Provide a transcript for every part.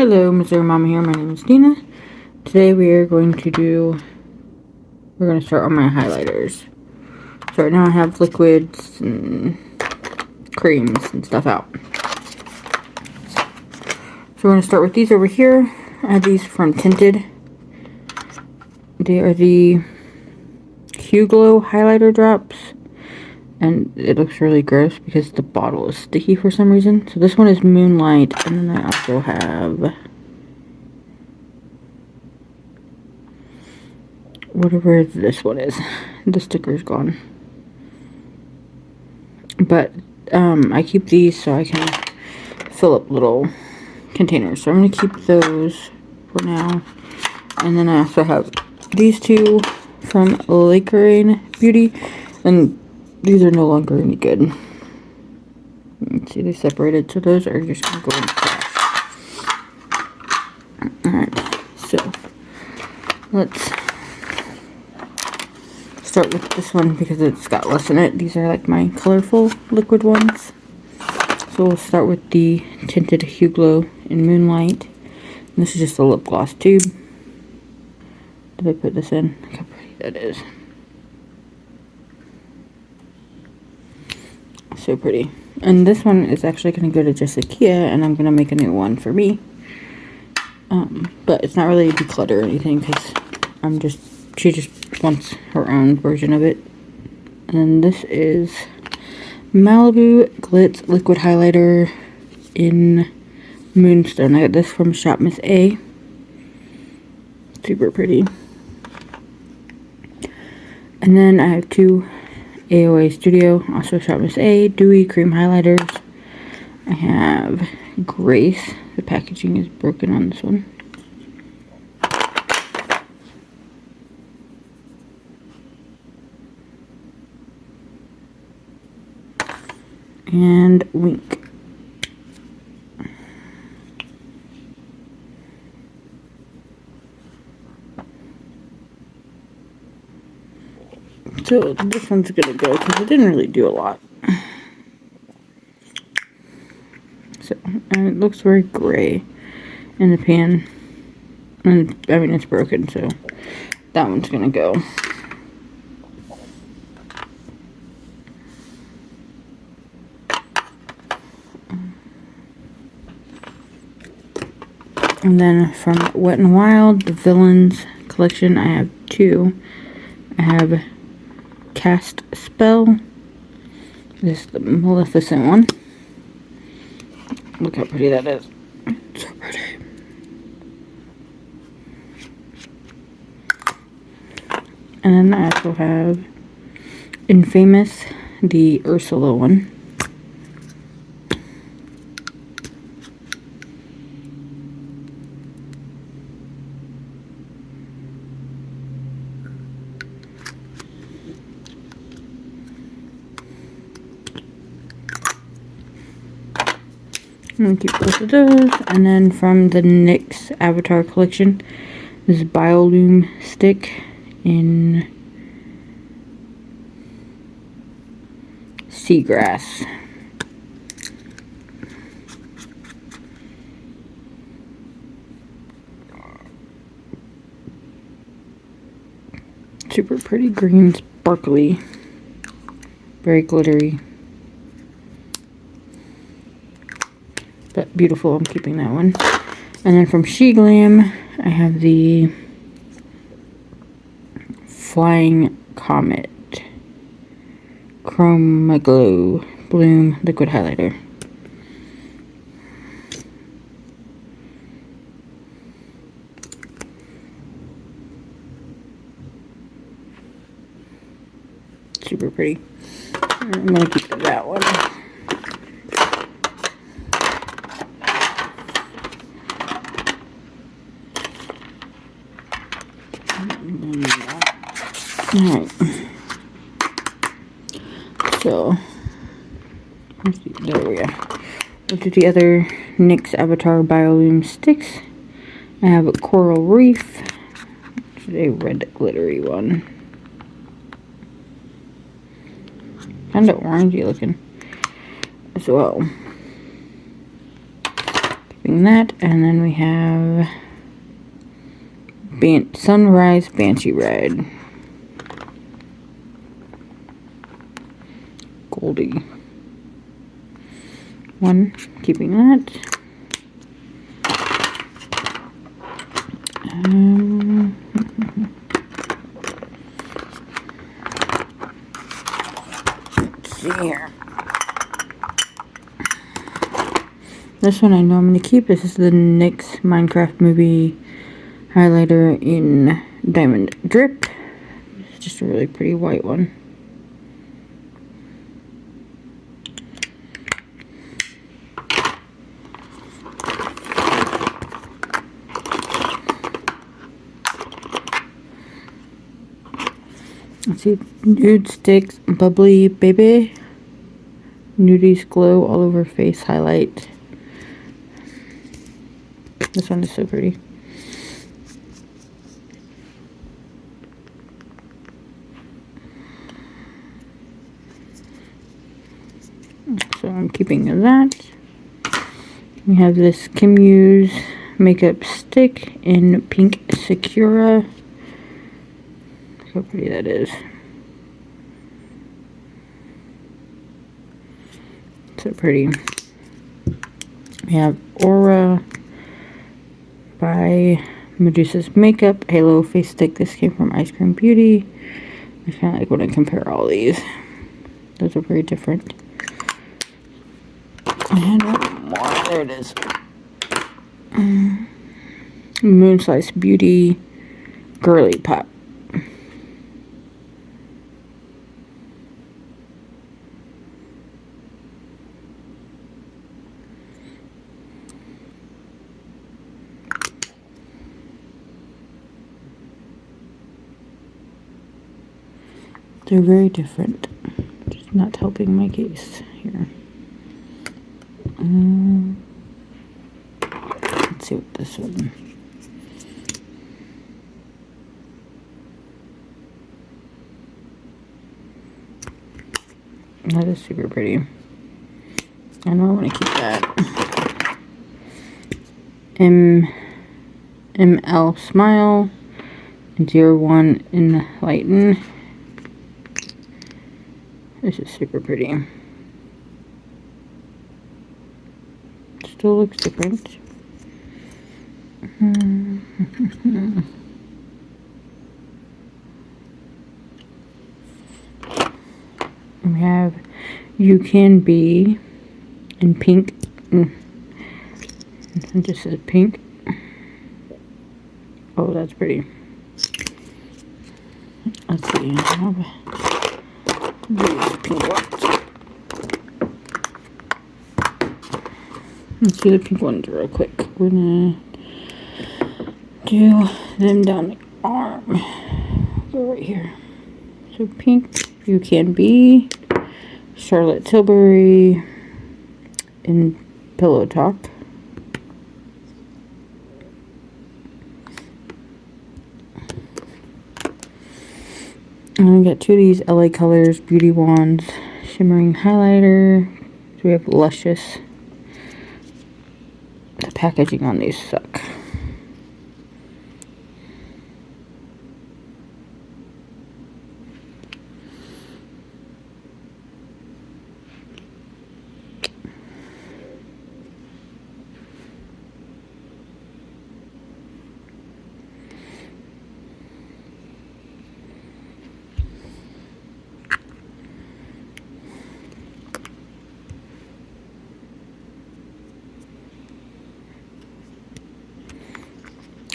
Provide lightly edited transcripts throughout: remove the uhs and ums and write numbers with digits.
Hello, Missouri Mama here. My name is Dina. Today we're going to start on my highlighters. So right now I have liquids and creams and stuff out. So we're going to start with these over here. I have these from Tinted. They are the Hue Glow highlighter drops. And it looks really gross because the bottle is sticky for some reason. So this one is Moonlight, and then I also have whatever this one is. The sticker's gone. But I keep these so I can fill up little containers. So I'm going to keep those for now. And then I also have these two from Lakerin Beauty. And these are no longer any good. Let's see, they separated. So those are just going to go in the trash. Alright, so let's start with this one because it's got less in it. These are like my colorful liquid ones. So we'll start with the Tinted Hue Glow in Moonlight. And this is just a lip gloss tube. Did I put this in? Look how pretty that is. So pretty. And this one is actually going to go to Jessica, and I'm going to make a new one for me. But it's not really declutter or anything because she just wants her own version of it. And then this is Malibu Glitz Liquid Highlighter in Moonstone. I got this from Shop Miss A. Super pretty. And then I have two AOA Studio, also Shop Miss A, Dewy Cream Highlighters. I have Grace. The packaging is broken on this one. And Wink. So this one's gonna go because it didn't really do a lot. So, and it looks very gray in the pan. And I mean, it's broken, so that one's gonna go. And then from Wet n Wild, the Villains collection, I have two. I have Cast Spell. This is the Maleficent one. Look how pretty that is. It's so pretty. And then I also have Infamous, the Ursula one. I'm going to keep both of those. And then from the NYX Avatar collection, this Biolume stick in Seagrass. Super pretty green, sparkly, very glittery. But beautiful, I'm keeping that one. And then from She Glam, I have the Flying Comet Chroma Glow Bloom Liquid Highlighter. Super pretty. I'm going to keep that one. Alright, so there we go. Look at the other NYX Avatar Biolume sticks. I have a Coral Reef, which is a red glittery one. Kind of orangey looking as well. keeping that. And then we have Sunrise Banshee Ride. Goldie. One, keeping that. Let's see here. This one I know I'm going to keep. This is the NYX Minecraft movie highlighter in Diamond Drip. It's just a really pretty white one. Let's see, Nude Sticks Bubbly Baby. Nudies Glow All Over Face Highlight. This one is so pretty. So I'm keeping that. We have this Kim Hughes makeup stick in pink Sakura. Look how pretty that is. So pretty. We have Aura by Medusa's Makeup Halo Face Stick. This came from Ice Cream Beauty. I kind of like when I compare all these. Those are very different. And one more. There it is. Moonslice Beauty Girly Pop. They're very different. Just not helping my case here. Let's see what this one. That is super pretty. I know I want to keep that. ML Smile. 01 Enlighten. This is super pretty. Still looks different. We have You Can Be in pink. It just says pink. Oh, that's pretty. Let's see. I have these pink ones. Let's do the pink ones real quick. We're gonna do them down the arm. Go right here. So pink, You Can Be, Charlotte Tilbury, in Pillow Talk. And I got two of these LA Colors Beauty Wands Shimmering Highlighter. So we have Luscious. The packaging on these suck.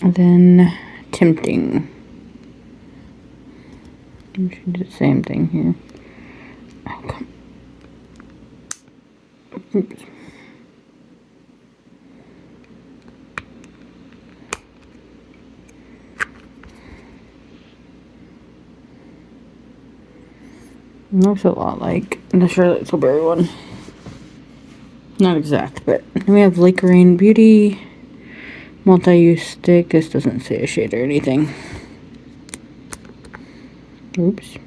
And then Tempting. We should do the same thing here. Oh, come. Oops. Looks a lot like the Charlotte Tilbury one. Not exact, but we have Lake Rain Beauty multi-use stick. This doesn't say a shade or anything. Oops.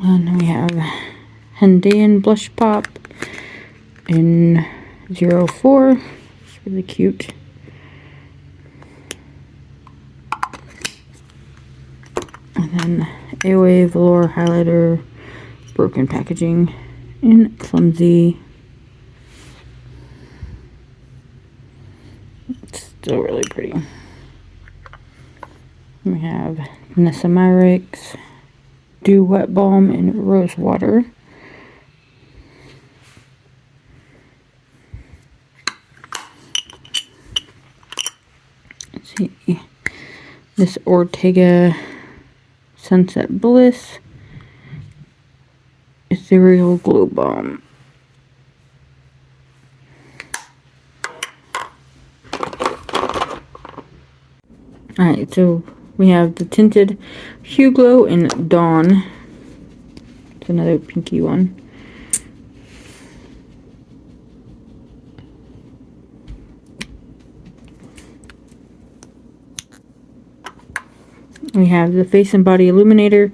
And we have Hendayan Blush Pop in 04. It's really cute. And then AOA Velour Highlighter, broken packaging in Clumsy. It's still really pretty. We have Nessa Myricks Dew Wet Balm in Rose Water. Let's see. This Ortega Sunset Bliss Ethereal Glow Balm. Alright, so we have the tinted Hue Glow in Dawn. It's another pinky one. We have the Face and Body Illuminator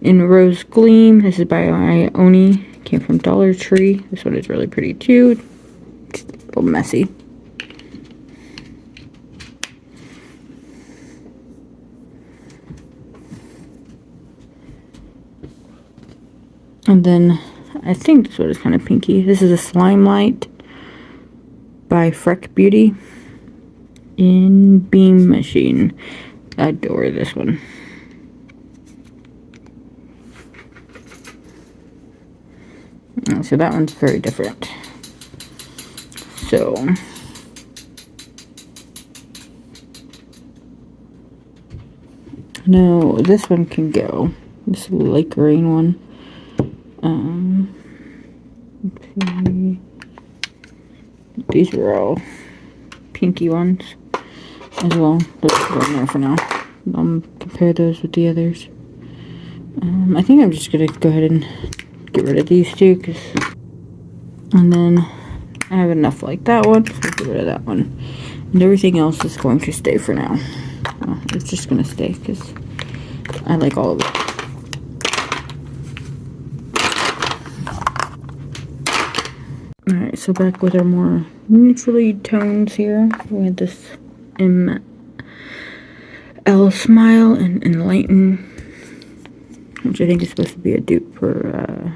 in Rose Gleam. This is by Ione. Came from Dollar Tree. This one is really pretty too. It's a little messy. And then I think this one is kind of pinky. This is a Slime Light by Freck Beauty in Beam Machine. I adore this one. So that one's very different. So no, this one can go. This light green one. Let's see. These are all pinky ones as well. Let's put them there for now. I'll compare those with the others. I think I'm just gonna go ahead and get rid of these two, and then I have enough like that one, so I'll get rid of that one. And everything else is going to stay for now. Well, it's just gonna stay because I like all of it. Alright, so back with our more neutrally tones here. We had this ML Smile and Enlighten, which I think is supposed to be a dupe for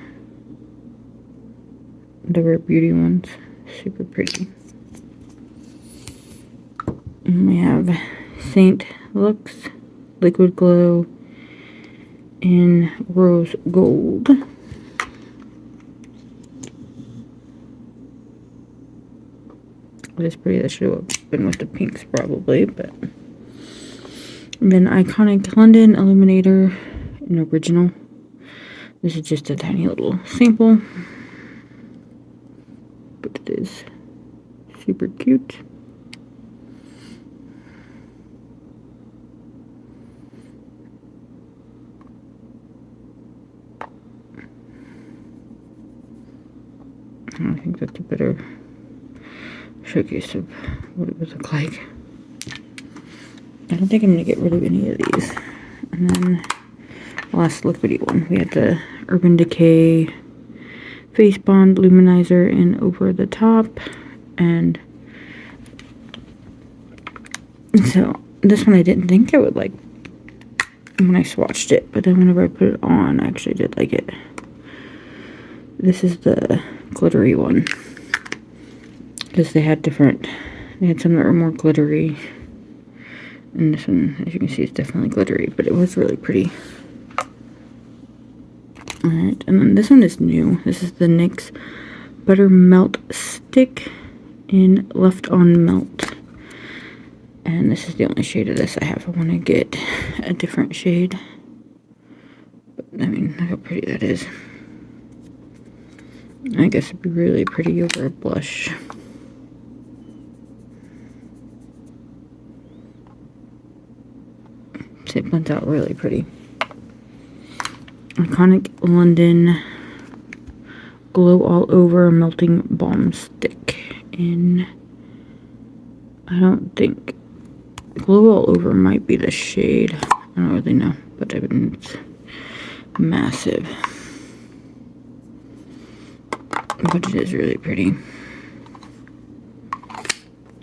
the Rare Beauty ones. Super pretty. And we have Saint Lux Liquid Glow in Rose Gold. It's pretty. That should have been with the pinks probably, but. And then Iconic London Illuminator in Original. This is just a tiny little sample, but it is super cute. I think that's a better showcase of what it would look like. I don't think I'm going to get rid of any of these. And then the last liquidy one. We had the Urban Decay Face Bond Luminizer in Over the Top. And so this one I didn't think I would like when I swatched it. But then whenever I put it on, I actually did like it. This is the glittery one. Because they had some that were more glittery. And this one, as you can see, is definitely glittery, but it was really pretty. Alright, and then this one is new. This is the NYX Butter Melt Stick in Left on Melt. And this is the only shade of this I have. I want to get a different shade. But, I mean, look how pretty that is. I guess it'd be really pretty over a blush. It blends out really pretty. Iconic London Glow All Over Melting Balm Stick in, I don't think, Glow All Over might be the shade. I don't really know, but I mean, it's massive. but it is really pretty.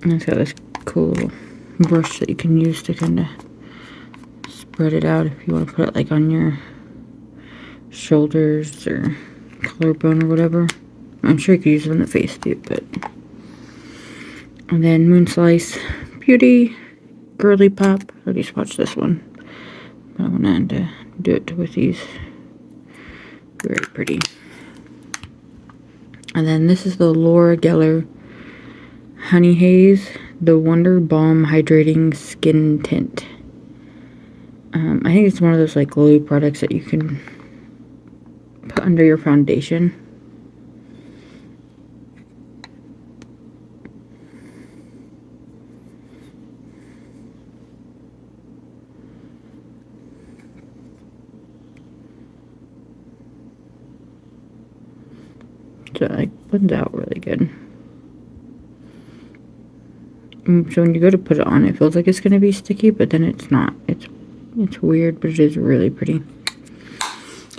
And it's got this cool little brush that you can use to kind of spread it out if you want to put it like on your shoulders or collarbone or whatever. I'm sure you could use it on the face too, but. And then Moon Slice Beauty Girly Pop. I just watched this one. But I wanted to do it with these. Very pretty. And then this is the Laura Geller Honey Haze, the Wonder Balm Hydrating Skin Tint. I think it's one of those like glowy products that you can put under your foundation. So it like blends out really good. So when you go to put it on, it feels like it's going to be sticky, but then it's not. It's weird, but it is really pretty.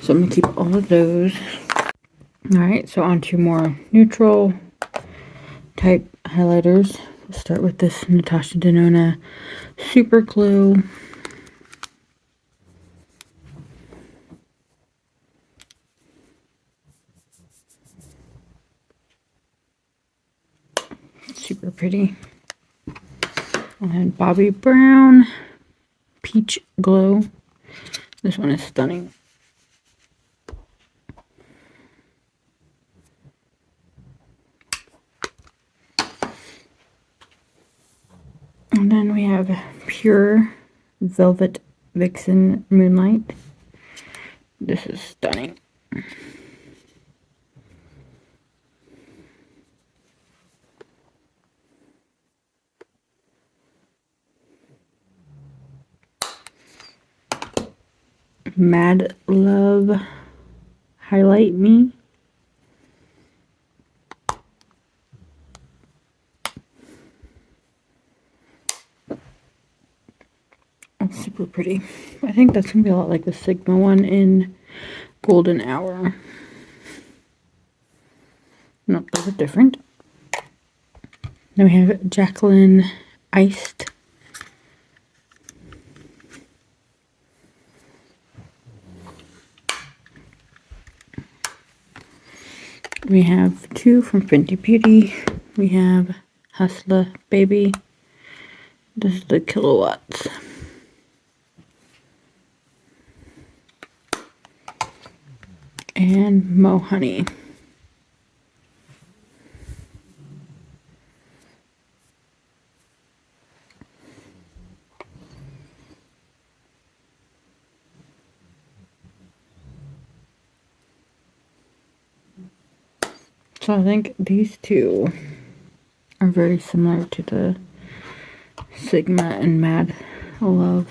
So I'm going to keep all of those. Alright, so on to more neutral type highlighters. We'll start with this Natasha Denona Super Glue. Super pretty. And Bobbi Brown Peach Glow. This one is stunning. And then we have Pure Velvet Vixen Moonlight. This is stunning. Mad Love Highlight Me. That's super pretty. I think that's going to be a lot like the Sigma one in Golden Hour. Nope, those are different. Then we have Jacqueline Iced. We have two from Fenty Beauty. We have Hustler Baby. This is the Kilowatts. And Mo Honey. So I think these two are very similar to the Sigma and Mad Love.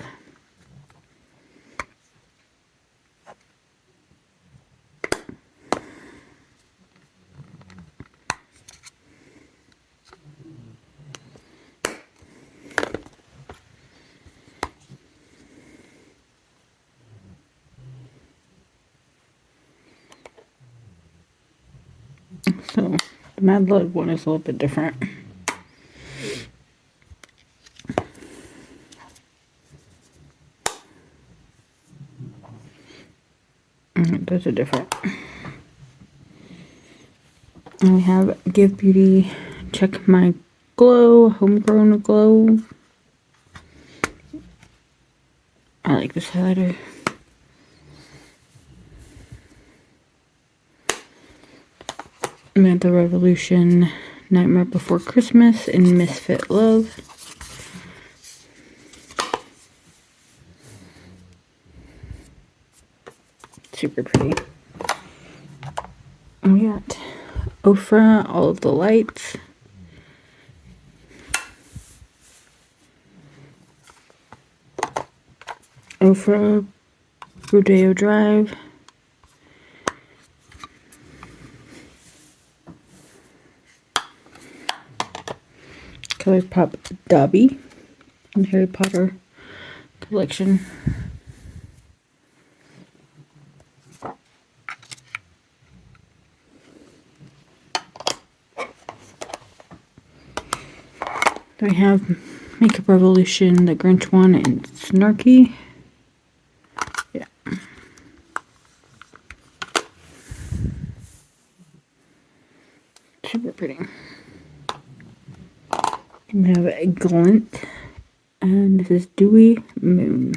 So the Mad Love one is a little bit different. Those are different. And we have Give Beauty Check My Glow, Homegrown Glow. I like this highlighter. Manta Revolution Nightmare Before Christmas in Misfit Love. Super pretty. And we got Ofra All of the Lights. Ofra Rodeo Drive. ColourPop Dobby and Harry Potter collection. Then we have Makeup Revolution, the Grinch one, and Snarky. Yeah. Super pretty. We have a Glint, and this is Dewy Moon.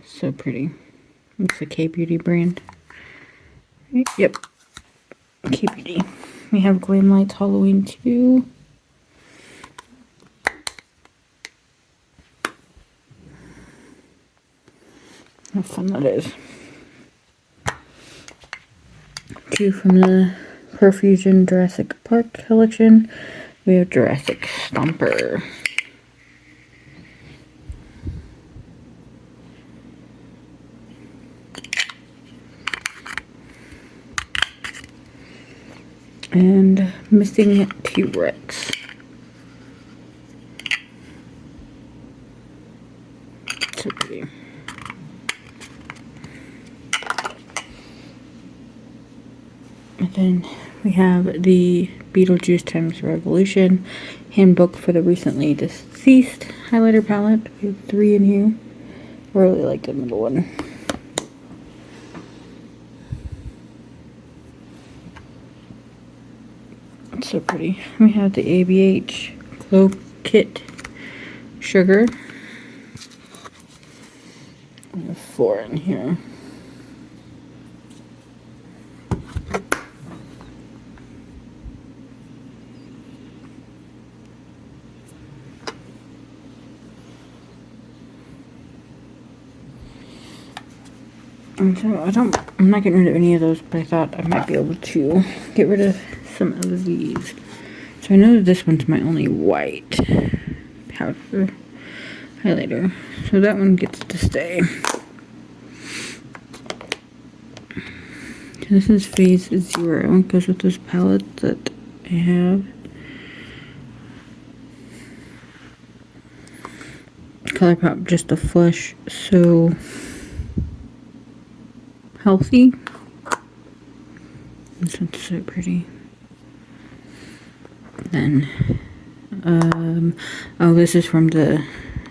So pretty. It's a K-Beauty brand. Yep. K-Beauty. We have Glam Lights Halloween 2. How fun that is. 2 from the Profusion Jurassic Park collection. We have Jurassic Stomper. And Missing T-Rex. So pretty. And then we have the Beetlejuice Times Revolution Handbook for the Recently Deceased highlighter palette. We have 3 in here. I really like the middle one. It's so pretty. We have the ABH Glow Kit Sugar. We have 4 in here. And so I'm not getting rid of any of those, but I thought I might be able to get rid of some of these. So I know that this one's my only white powder highlighter. So that one gets to stay. So this is Phase 0. It goes with those palettes that I have. ColourPop Just a Flush So Healthy. This one's so pretty. Then, oh, this is from the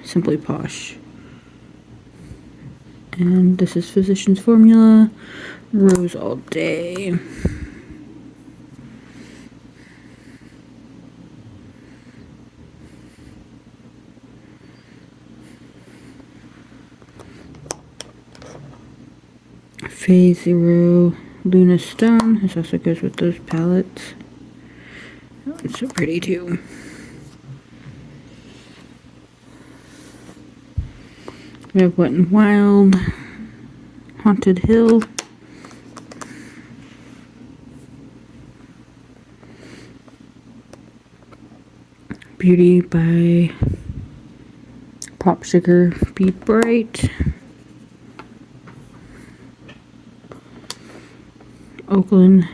Simply Posh. And this is Physicians Formula Rose All Day. Phase 0 Luna Stone. This also goes with those palettes. Oh, it's so pretty too. We have Wet n Wild, Haunted Hill, Beauty by Pop Sugar Be Bright, Oakland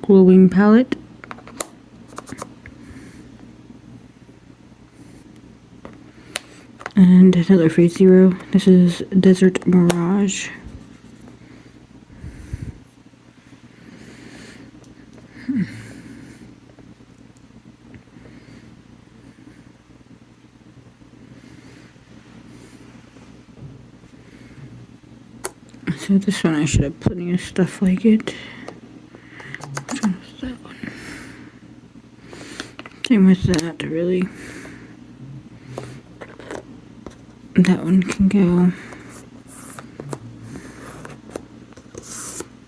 Glowing Palette, and another Phase 0. This is Desert Mirage. So this one I should have plenty of stuff like it. Which one was that one? Same with that, really. That one can go.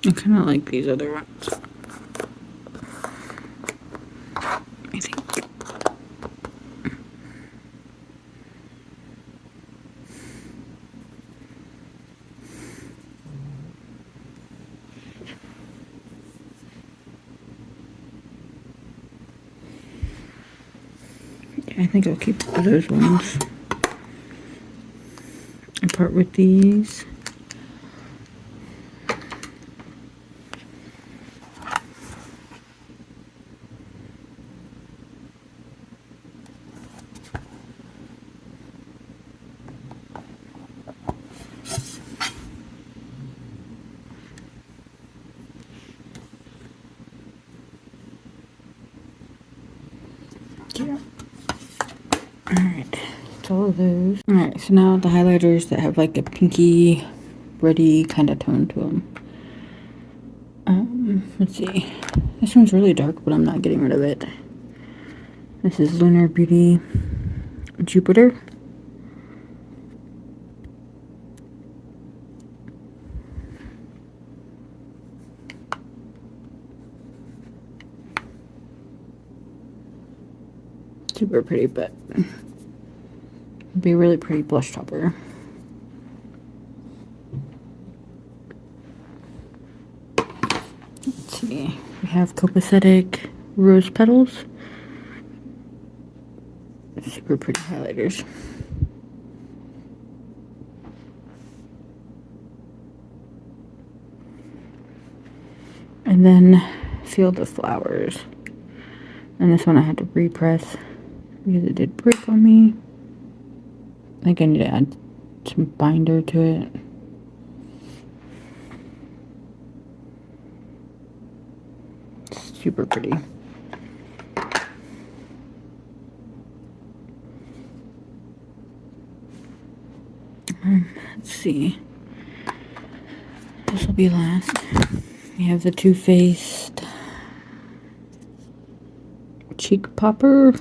I kind of like these other ones. I think. Yeah, I think I'll keep those ones. Apart with these. Alright, that's all of those. Alright, so now the highlighters that have like a pinky, reddy kind of tone to them. Let's see. This one's really dark, but I'm not getting rid of it. This is Lunar Beauty Jupiter. Super pretty, but it'd be a really pretty blush topper. Let's see. We have Copacetic Rose Petals. Super pretty highlighters. And then Field of Flowers. And this one I had to repress because it did break on me. I think I need to add some binder to it. Super pretty. Let's see. This will be last. We have the Too Faced Cheek Popper.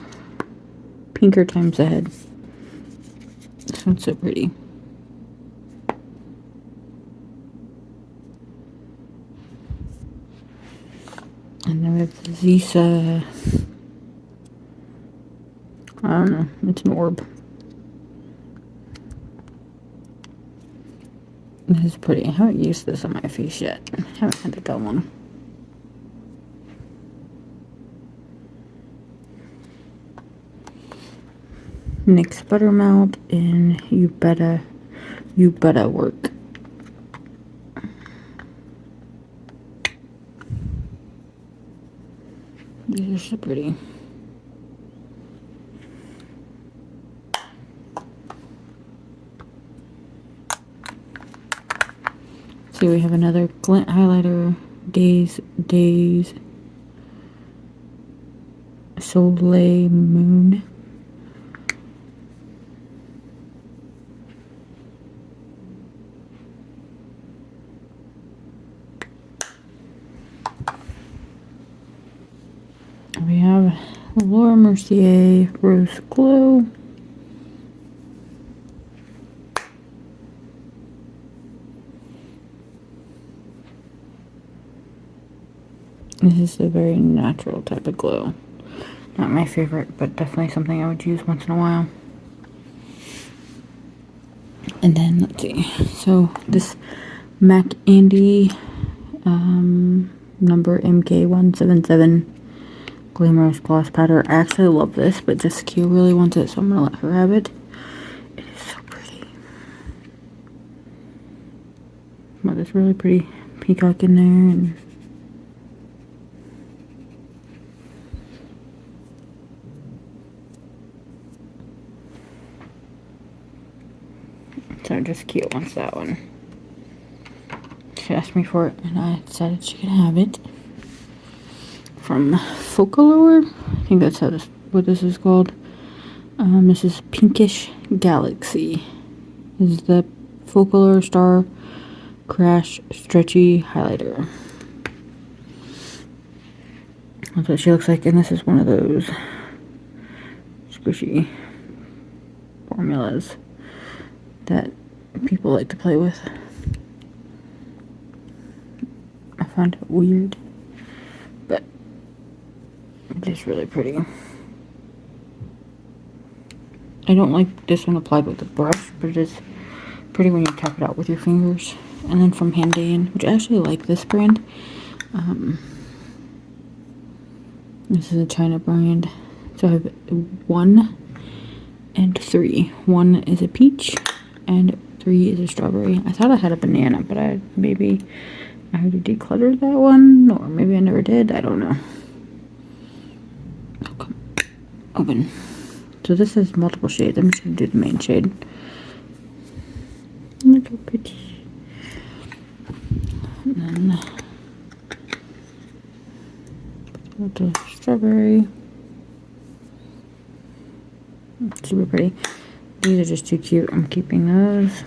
Pinker times the head. This one's so pretty. And then we have the Zisa. I don't know. It's an orb. This is pretty. I haven't used this on my face yet. I haven't had a dull one. NYX Buttermelt in You Better Work. These are so pretty. See, we have another glint highlighter, Days Soleil Moon. We have Laura Mercier Rose Glow. This is a very natural type of glow. Not my favorite, but definitely something I would use once in a while. And then, let's see. So, this MAC Andy number MK177 Glamorous Gloss Powder. I actually love this, but Jessica really wants it, so I'm going to let her have it. It is so pretty. Got this really pretty peacock in there, and so Jessica wants that one. She asked me for it, and I decided she could have it. From Focalure, I think that's what this is called. This is Pinkish Galaxy. This is the Focalure Star Crash Stretchy Highlighter. That's what she looks like, and this is one of those squishy formulas that people like to play with. I find it weird, but it is really pretty. I don't like this one applied with a brush, but it is pretty when you tap it out with your fingers. And then from Handan, which I actually like this brand. This is a China brand. So I have 1 and 3. 1 is a peach, and 3 is a strawberry. I thought I had a banana, but maybe I already decluttered that one, or maybe I never did. I don't know. Oh, come open. So this is multiple shades. I'm just going to do the main shade. Look how pretty. And then the strawberry. Super pretty. These are just too cute. I'm keeping those.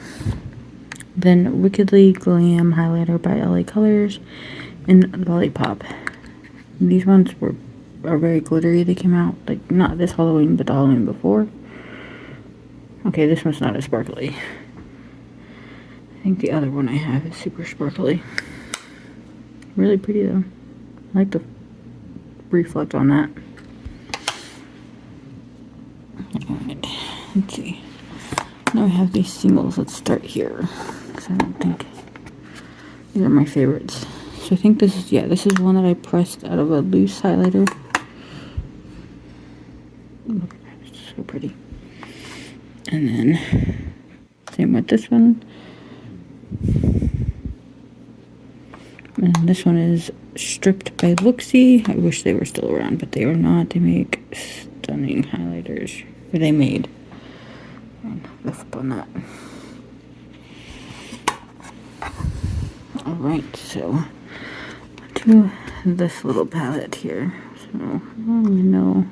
Then Wickedly Glam Highlighter by LA Colors in Lollipop. These ones are very glittery. They came out, like, not this Halloween, but the Halloween before. Okay, this one's not as sparkly. I think the other one I have is super sparkly. Really pretty, though. I like the reflect on that. Alright, let's see. Now we have these singles. Let's start here. Because I don't think these are my favorites. So I think this is, yeah, this is one that I pressed out of a loose highlighter. Look at that, it's so pretty. And then, same with this one. And this one is Stripped by Looksy. I wish they were still around, but they are not. They make stunning highlighters. Or they made. I'll flip on that. Alright, so to this little palette here. So, I don't even know.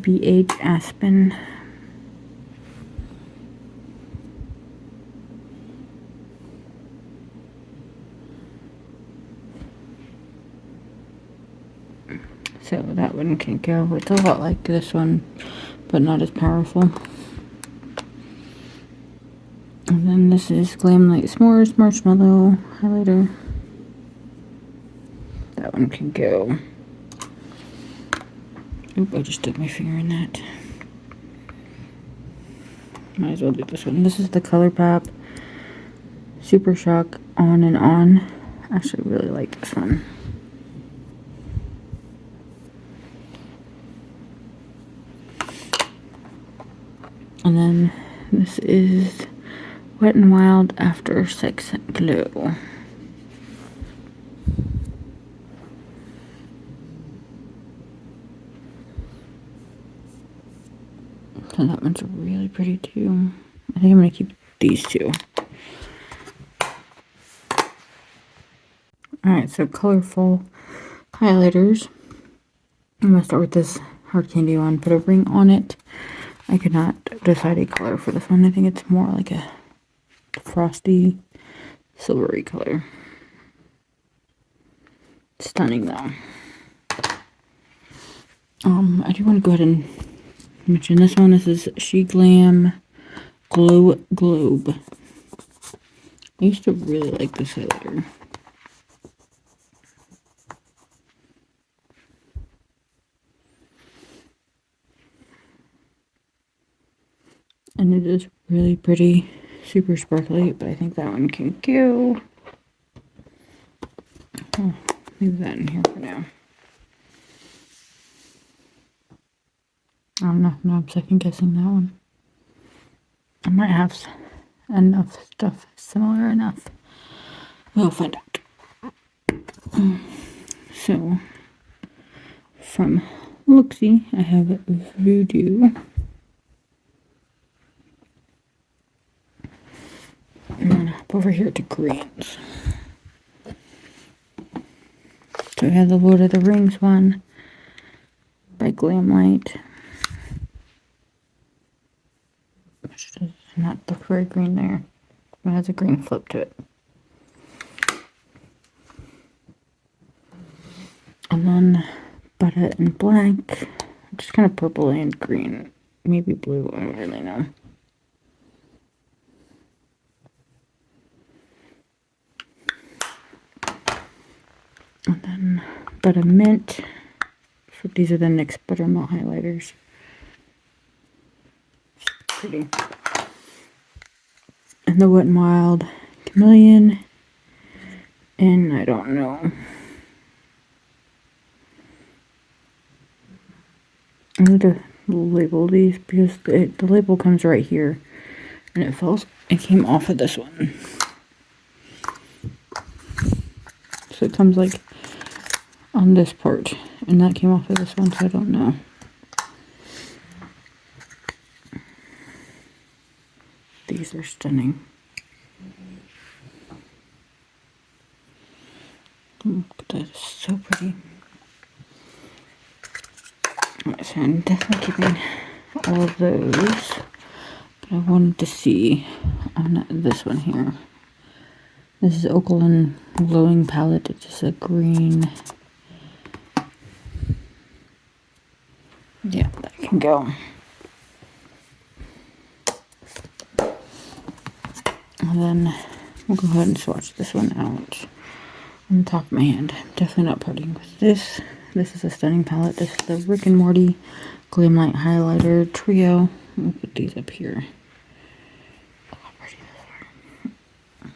BH Aspen. So that one can go. It's a lot like this one, but not as powerful. And then this is Glam Light S'mores Marshmallow Highlighter. That one can go. Oop, I just stuck my finger in that. Might as well do this one. This is the ColourPop Super Shock On and On. I actually really like this one. And then this is Wet n Wild After Sex Glow. So that one's really pretty too. I think I'm going to keep these two. Alright, so colorful highlighters. I'm going to start with this hard candy one. Put a ring on it. I could not decide a color for this one. I think it's more like a frosty, silvery color. Stunning though. I do want to go ahead and mention this one. This is She Glam Glow Globe. I used to really like this highlighter. And it is really pretty, super sparkly, but I think that one can go. Oh, leave that in here for now. I don't know. No, I'm second guessing that one. I might have enough stuff similar enough. We'll find out. So, from Looksy, I have Voodoo. And then hop over here to greens. So we have the Lord of the Rings one by Glamlight. Which does not look very green there. It has a green flip to it. And then Butter in Black. Just kind of purple and green. Maybe blue, I don't really know. And then Butter Mint. So these are the NYX Buttermilk highlighters. Pretty. And the Wet n Wild Chameleon. And I don't know. I need to label these because the label comes right here. And it came off of this one. So it comes like on this part. And that came off of this one, so I don't know. These are stunning. Oh, that is so pretty. Alright, so I'm definitely keeping all of those. But I wanted to see on this one here. This is Oakland Glowing Palette. It's just a green. Yeah, that can go. And then we'll go ahead and swatch this one out on the top of my hand. I'm definitely not parting with this. This is a stunning palette. This is the Rick and Morty Glam Light Highlighter Trio. We'll put these up here. Look how pretty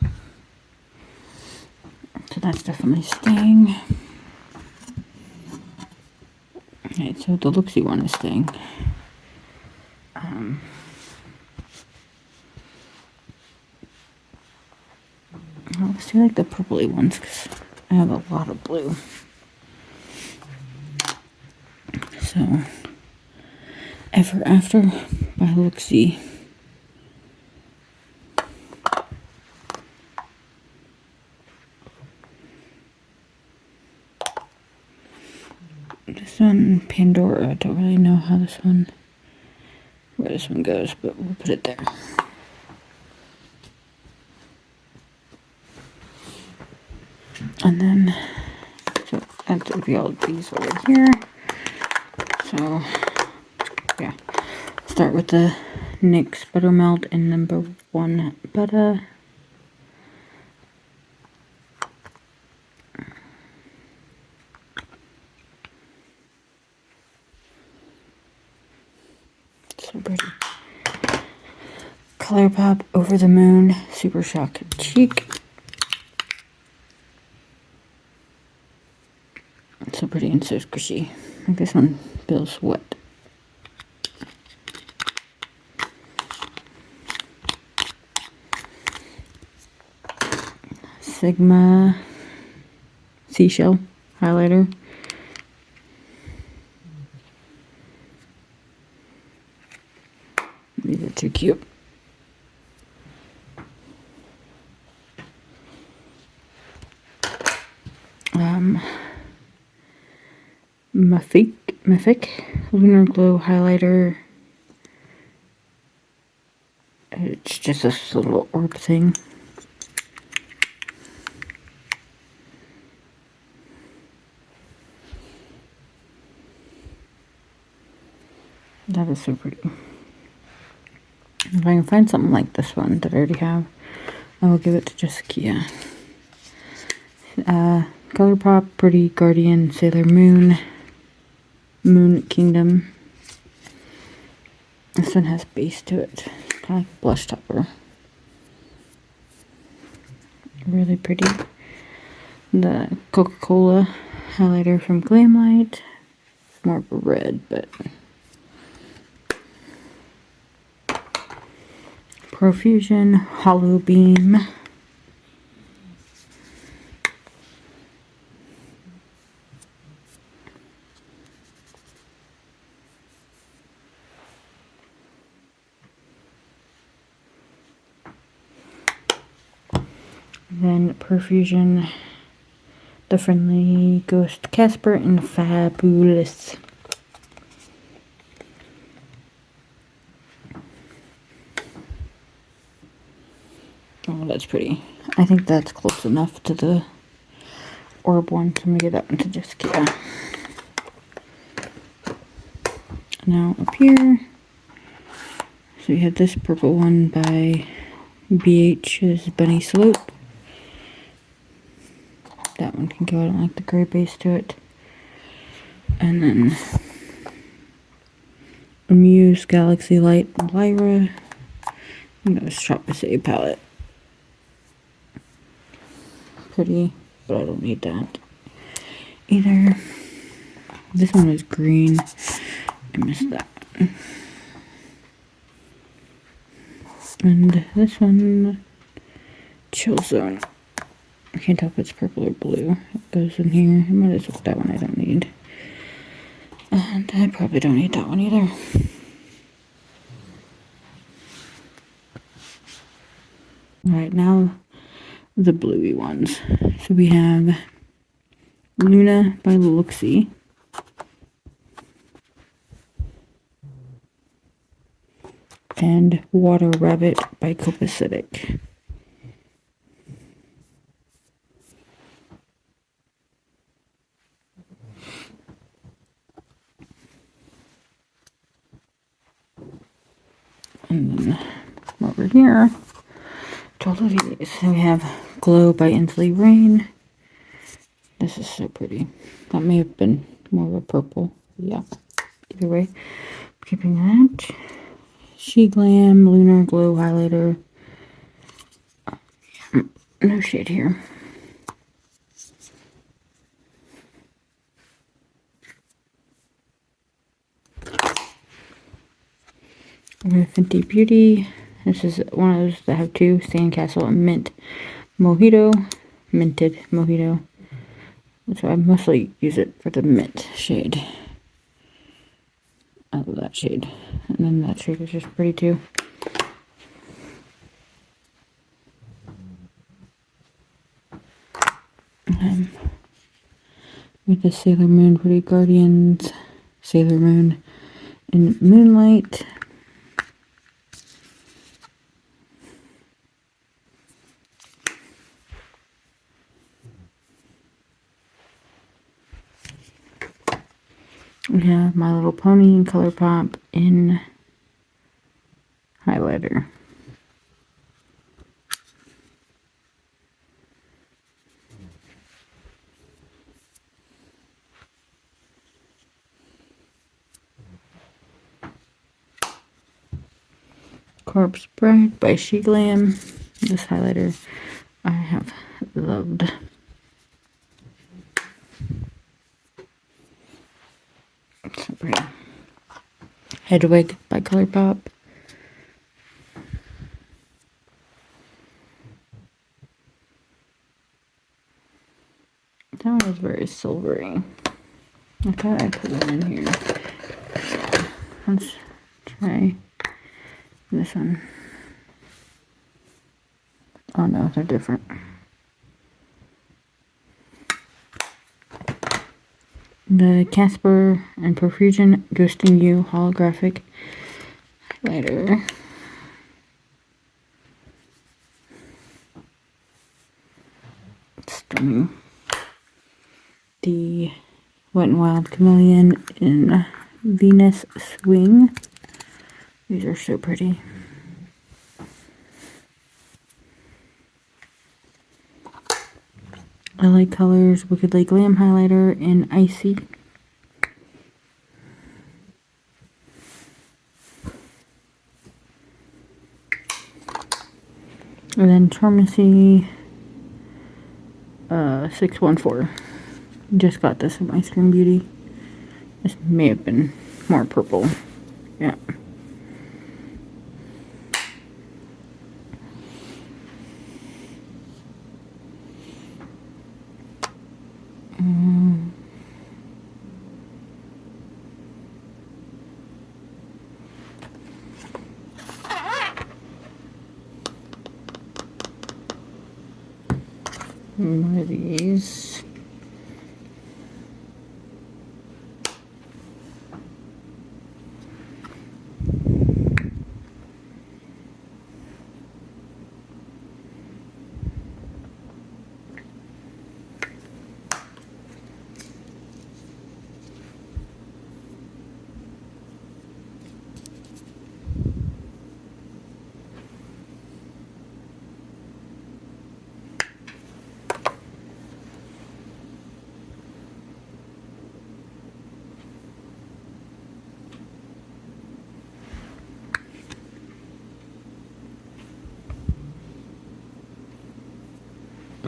those are. So that's definitely staying. Alright, so the Looksy one is staying. Let's do like the purpley ones because I have a lot of blue. So, Ever After by Looksy. This one, Pandora. I don't really know how this one, where this one goes, but we'll put it there. And then, so that's going to be all of these over here. So, yeah. Start with the NYX Buttermelt in number 1 Butter. So pretty. ColourPop Over the Moon Super Shock Cheek. It's so pretty and so squishy. I think this one feels wet. Sigma Seashell Highlighter. These are too cute. Mythic Lunar Glow Highlighter. It's just this little orb thing. That is so pretty. If I can find something like this one that I already have, I will give it to Jessica. ColourPop Pretty Guardian Sailor Moon. Moon Kingdom. This one has base to it. Kind of like a blush topper. Really pretty. The Coca-Cola highlighter from Glamlight. More of a red, but Profusion Hollow Beam. Then Profusion, The Friendly Ghost Casper, and Fabulous. Oh, that's pretty. I think that's close enough to the orb one, so I'm going to give that one to Jessica. Now up here, so we have this purple one by BH. This is Bunny Slope. That one can go. I don't like the gray base to it. And then Muse Galaxy Light Lyra. And that was Shop to Save palette. Pretty, but I don't need that either. This one is green. I missed that one. And this one, Chill Zone. I can't tell if it's purple or blue. It goes in here. I might as well that one I don't need. And I probably don't need that one either. Alright, now the bluey ones. So we have Luna by Looksy. and Water Rabbit by Copacetic. And then over here, all of these. We have Glow by Inslee Rain. This is so pretty. That may have been more of a purple. Yeah. Either way, keeping that. She Glam Lunar Glow Highlighter. No shade here. Fenty Beauty. This is one of those that have two, Sandcastle and Mint Mojito. Minted Mojito. So I mostly use it for the mint shade. I love that shade. And then that shade is just pretty too. With the Sailor Moon Pretty Guardians. Sailor Moon in Moonlight. We have My Little Pony and ColourPop in highlighter. Corpse Bride by She Glam. This highlighter I have loved. So pretty. Hedwig by ColourPop. That one is very silvery. I thought I put it in here. Let's try this one. Oh no, they're different. The Casper and Profusion Ghosting You holographic highlighter. Stunning. The Wet n Wild Chameleon in Venus Swing. These are so pretty. LA Colors Wickedly Glam highlighter in Icy. And then Charmacy 614. Just got this in Ice Cream Beauty. This may have been more purple. Yeah. One of these.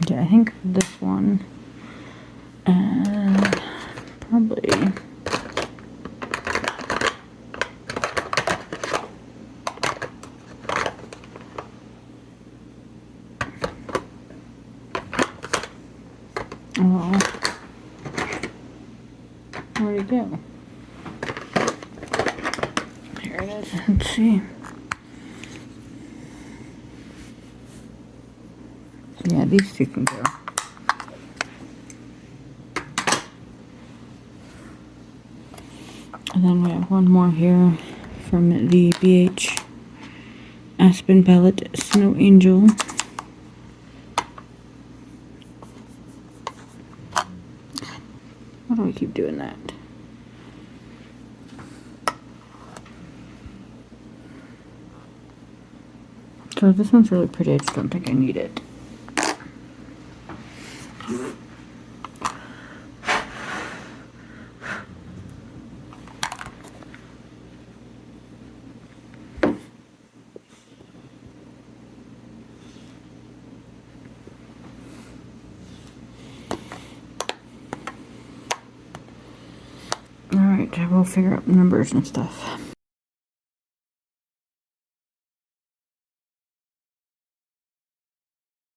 Yeah, I think this one, and probably oh, where'd it go? Here it is. Let's see. Yeah, these two can go. And then we have one more here from the BH Aspen palette, Snow Angel. Why do I keep doing that? So this one's really pretty, I just don't think I need it. Alright, I will figure out numbers and stuff.